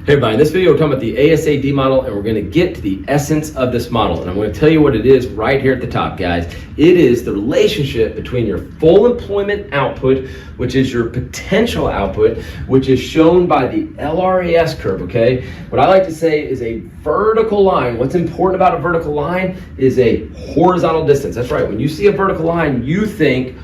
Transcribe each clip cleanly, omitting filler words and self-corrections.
Hey everybody, in this video we're talking about the ASAD model, and we're going to get to the essence of this model. And I'm going to tell you what it is right here at the top, guys. It is the relationship between your full employment output, which is your potential output, which is shown by the LRAS curve, okay? What I like to say is a vertical line. What's important about a vertical line is a horizontal distance. That's right. When you see a vertical line, you think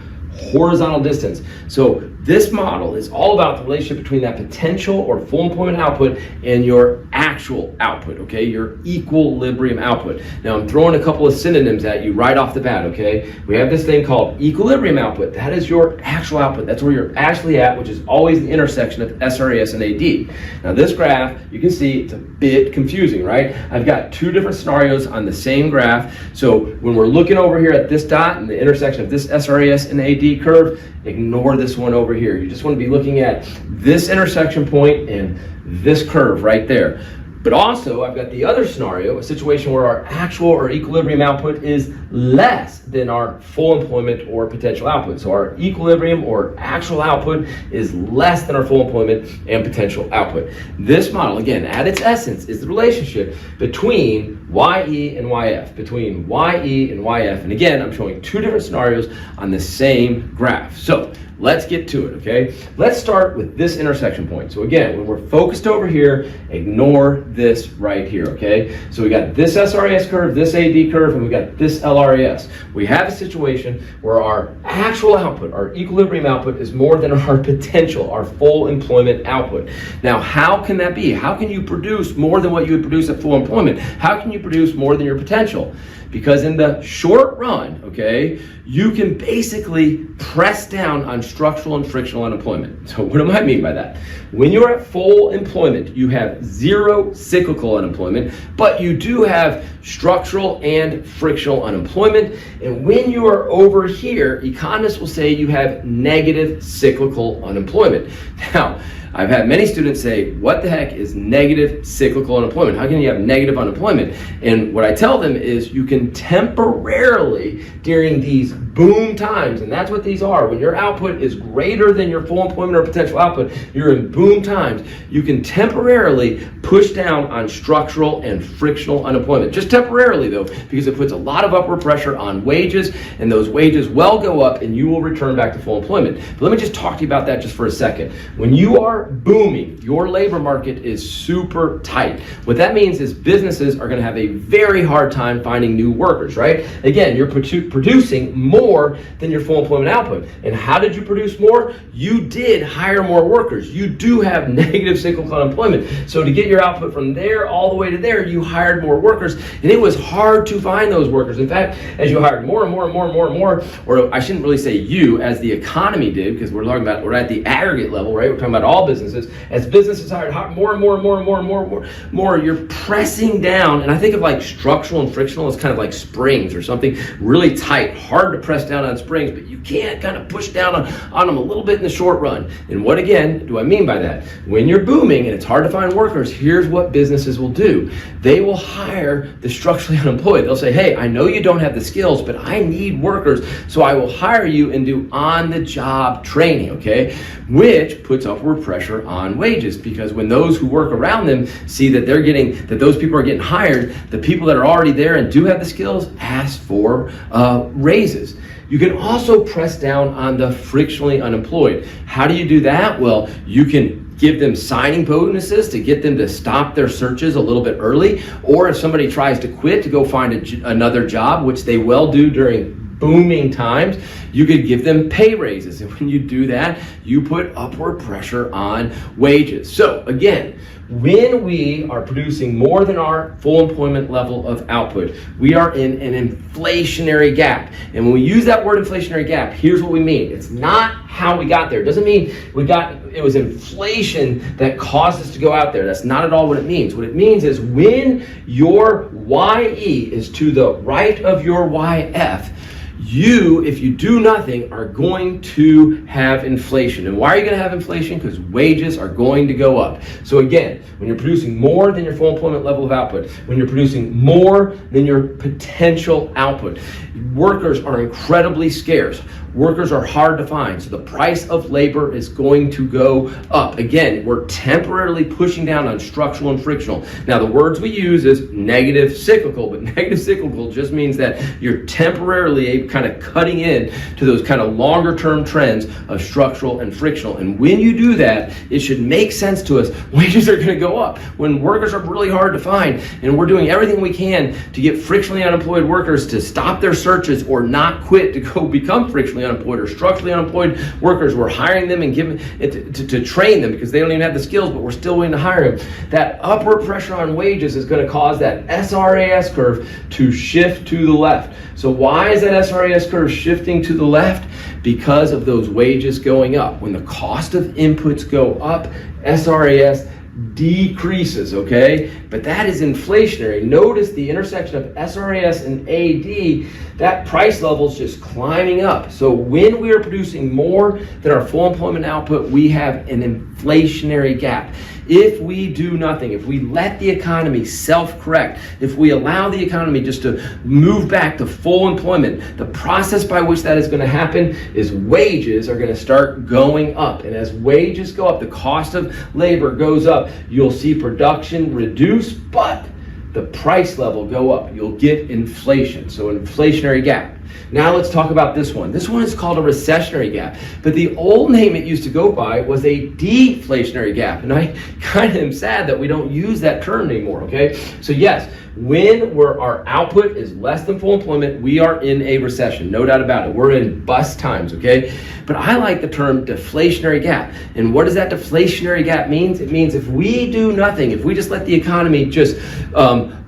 horizontal distance. So this model is all about the relationship between that potential or full employment output and your actual output, okay? Your equilibrium output. Now I'm throwing a couple of synonyms at you right off the bat, okay? We have this thing called equilibrium output. That is your actual output. That's where you're actually at, which is always the intersection of SRAS and AD. Now this graph, you can see it's a bit confusing, right? I've got two different scenarios on the same graph. So when we're looking over here at this dot and the intersection of this SRAS and AD curve, ignore this one over here. You just want to be looking at this intersection point and this curve right there. But also, I've got the other scenario, a situation where our actual or equilibrium output is less than our full employment or potential output. So our equilibrium or actual output is less than our full employment and potential output. This model, again, at its essence, is the relationship between YE and YF, between YE and YF. And again, I'm showing two different scenarios on the same graph. So let's get to it, okay? Let's start with this intersection point. So again, when we're focused over here, ignore this right here, okay? So we got this SRAS curve, this AD curve, and we got this LRAS. We have a situation where our actual output, our equilibrium output, is more than our potential, our full employment output. Now, how can that be? How can you produce more than what you would produce at full employment? How can you produce more than your potential? Because in the short run, okay, you can basically press down on structural and frictional unemployment. So what do I mean by that? When you're at full employment, you have zero cyclical unemployment, but you do have structural and frictional unemployment. And when you are over here, economists will say you have negative cyclical unemployment. Now, I've had many students say, what the heck is negative cyclical unemployment? How can you have negative unemployment? And what I tell them is you can temporarily, during these boom times, and that's what these are, when your output is greater than your full employment or potential output, you're in boom times, you can temporarily push down on structural and frictional unemployment. Just temporarily though, because it puts a lot of upward pressure on wages, and those wages will go up and you will return back to full employment. But let me just talk to you about that just for a second. When you are booming, your labor market is super tight. What that means is businesses are going to have a very hard time finding new workers, right? Again, you're producing more than your full employment output. And how did you produce more? You did hire more workers. You do have negative cyclical unemployment. So to get your output from there all the way to there, you hired more workers, and it was hard to find those workers. In fact, as you hired more and more and more and more and more, or I shouldn't really say you, as the economy did, because we're at the aggregate level, right? We're talking about all businesses. As businesses hired more and more and more and more and more and more, you're pressing down. And I think of like structural and frictional as kind of like springs or something really tight, hard to press down on springs, but you can't kind of push down on them a little bit in the short run. And what again do I mean by that? When you're booming and it's hard to find workers, here's what businesses will do. They will hire the structurally unemployed. They'll say, hey, I know you don't have the skills, but I need workers, so I will hire you and do on-the-job training, okay? Which puts upward pressure on wages, because when those who work around them see that those people are getting hired, the people that are already there and do have the skills ask for raises. You can also press down on the frictionally unemployed. How do you do that? Well, you can give them signing bonuses to get them to stop their searches a little bit early, or if somebody tries to quit to go find another job, which they will do during booming times, you could give them pay raises. And when you do that, you put upward pressure on wages. So again, when we are producing more than our full employment level of output, we are in an inflationary gap. And when we use that word inflationary gap, here's what we mean. It's not how we got there. It doesn't mean it was inflation that caused us to go out there. That's not at all what it means. What it means is when your YE is to the right of your YF, you, if you do nothing, are going to have inflation. And why are you going to have inflation? Because wages are going to go up. So again, when you're producing more than your full employment level of output, when you're producing more than your potential output, workers are incredibly scarce. workers are hard to find. So the price of labor is going to go up. Again, we're temporarily pushing down on structural and frictional. Now, the words we use is negative cyclical, but negative cyclical just means that you're temporarily kind of cutting in to those kind of longer term trends of structural and frictional. And when you do that, it should make sense to us. Wages are going to go up. When workers are really hard to find, and we're doing everything we can to get frictionally unemployed workers to stop their searches or not quit to go become frictionally unemployed or structurally unemployed workers, we're hiring them and giving it to train them because they don't even have the skills, but we're still willing to hire them. That upward pressure on wages is going to cause that SRAS curve to shift to the left. So why is that SRAS curve shifting to the left? Because of those wages going up. When the cost of inputs go up, SRAS decreases, okay? But that is inflationary. Notice the intersection of SRAS and AD, that price level is just climbing up. So when we are producing more than our full employment output, we have an inflationary gap. If we do nothing, if we let the economy self-correct, if we allow the economy just to move back to full employment, the process by which that is going to happen is wages are going to start going up. And as wages go up, the cost of labor goes up, you'll see production reduce, but the price level go up. You'll get inflation, so an inflationary gap. Now let's talk about this one. This one is called a recessionary gap, but the old name it used to go by was a deflationary gap, and I kind of am sad that we don't use that term anymore, okay? So yes, when our output is less than full employment, we are in a recession, no doubt about it. We're in bust times, okay? But I like the term deflationary gap. And what does that deflationary gap mean? It means if we do nothing, if we just let the economy just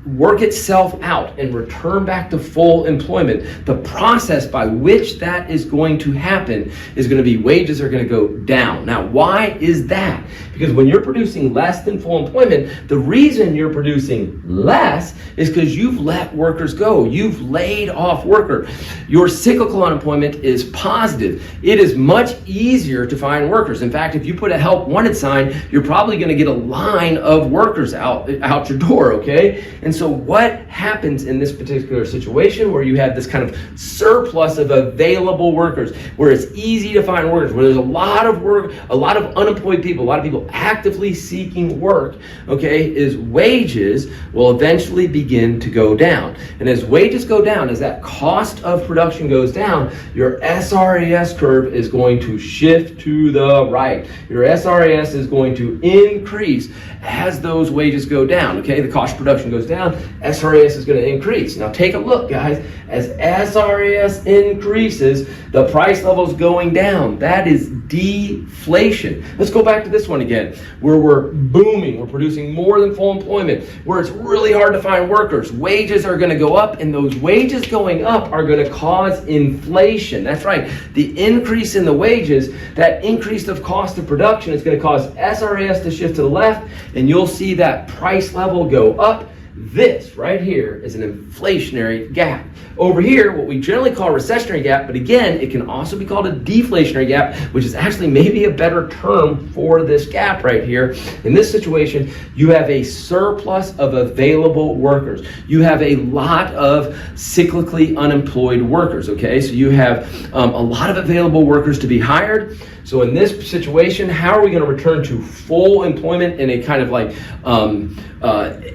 work itself out and return back to full employment, the process by which that is going to happen is going to be wages are going to go down. Now, why is that? Because when you're producing less than full employment, the reason you're producing less is because you've let workers go. You've laid off workers. Your cyclical unemployment is positive. It is much easier to find workers. In fact, if you put a help wanted sign, you're probably going to get a line of workers out your door, okay? And so what happens in this particular situation where you have this kind of surplus of available workers, where it's easy to find workers, where there's a lot of work, a lot of unemployed people, a lot of people actively seeking work, okay, is wages will eventually begin to go down. And as wages go down, as that cost of production goes down, your SRAS curve is going to shift to the right. Your SRAS is going to increase as those wages go down, okay? The cost of production goes down, SRAS is going to increase. Now take a look, guys. As SRAS increases, the price level is going down. That is deflation. Let's go back to this one again, where we're booming, we're producing more than full employment, where it's really hard to find workers. Wages are going to go up, and those wages going up are going to cause inflation. That's right. The increase in the wages, that increase of cost of production is going to cause SRAS to shift to the left, and you'll see that price level go up. This right here is an inflationary gap. Over here, what we generally call a recessionary gap, but again, it can also be called a deflationary gap, which is actually maybe a better term for this gap right here. In this situation, you have a surplus of available workers. You have a lot of cyclically unemployed workers, okay? So you have a lot of available workers to be hired. So in this situation, how are we going to return to full employment in a kind of like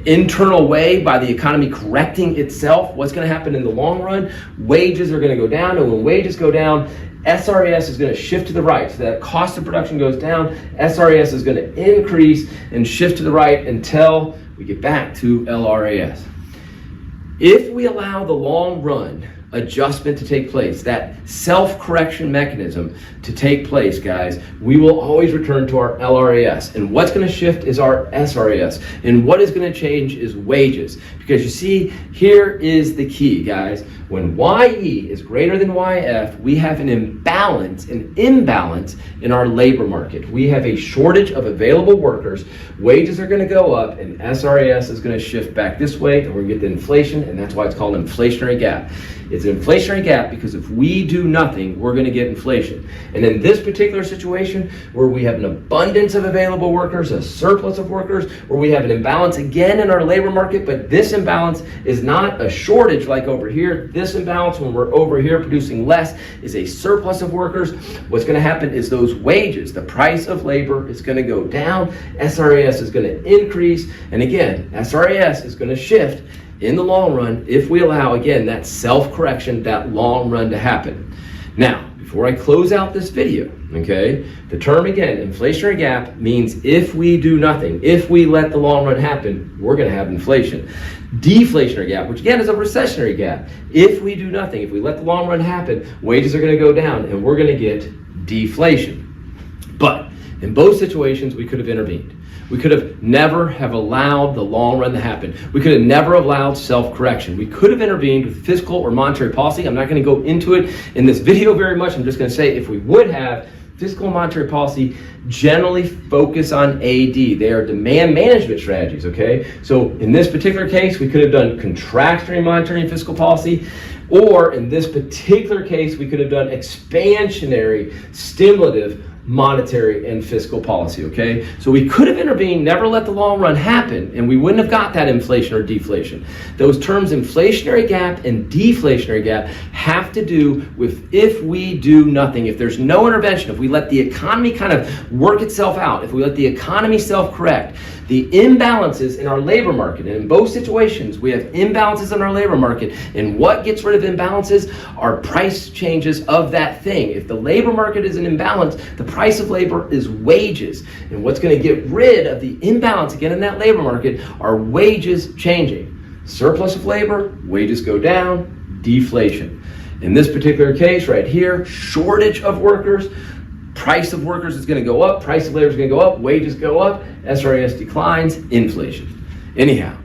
internal way by the economy correcting itself? What's going to happen in the long run? Wages are going to go down, and when wages go down, SRAS is going to shift to the right. So that cost of production goes down, SRAS is going to increase and shift to the right until we get back to LRAS. If we allow the long run adjustment to take place, that self-correction mechanism to take place, guys, we will always return to our LRAS. And what's going to shift is our SRAS. And what is going to change is wages. Because you see, here is the key, guys. When YE is greater than YF, we have an imbalance in our labor market. We have a shortage of available workers. Wages are going to go up, and SRAS is going to shift back this way, and we're going to get the inflation, and that's why it's called an inflationary gap. It's an inflationary gap because if we do nothing, we're going to get inflation. And in this particular situation, where we have an abundance of available workers, a surplus of workers, where we have an imbalance again in our labor market, but this imbalance is not a shortage like over here. This imbalance, when we're over here producing less, is a surplus of workers. What's going to happen is those wages, the price of labor, is going to go down. SRAS is going to increase. And again, SRAS is going to shift in the long run if we allow, again, that self-correction, that long run to happen. Now, before I close out this video, okay, the term again, inflationary gap, means if we do nothing, if we let the long run happen, we're going to have inflation. Deflationary gap, which again is a recessionary gap. If we do nothing, if we let the long run happen, wages are going to go down and we're going to get deflation. But in both situations, we could have intervened. We could have never have allowed the long run to happen. We could have never allowed self-correction. We could have intervened with fiscal or monetary policy. I'm not going to go into it in this video very much. I'm just going to say if we would have, fiscal and monetary policy generally focus on AD. They are demand management strategies, okay? So in this particular case, we could have done contractionary monetary and fiscal policy, or in this particular case, we could have done expansionary, stimulative, monetary and fiscal policy, okay? So we could have intervened, never let the long run happen, and we wouldn't have got that inflation or deflation. Those terms, inflationary gap and deflationary gap, have to do with if we do nothing, if there's no intervention, if we let the economy kind of work itself out, if we let the economy self-correct, the imbalances in our labor market, and in both situations, we have imbalances in our labor market, and what gets rid of imbalances are price changes of that thing. If the labor market is an imbalance, the price of labor is wages. And what's going to get rid of the imbalance again in that labor market are wages changing. Surplus of labor, wages go down, deflation. In this particular case right here, shortage of workers, price of workers is going to go up, price of labor is going to go up, wages go up, SRAS declines, inflation. Anyhow,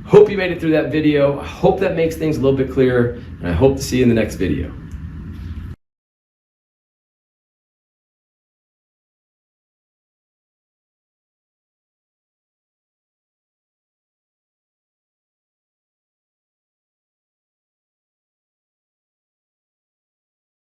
hope you made it through that video. I hope that makes things a little bit clearer, and I hope to see you in the next video.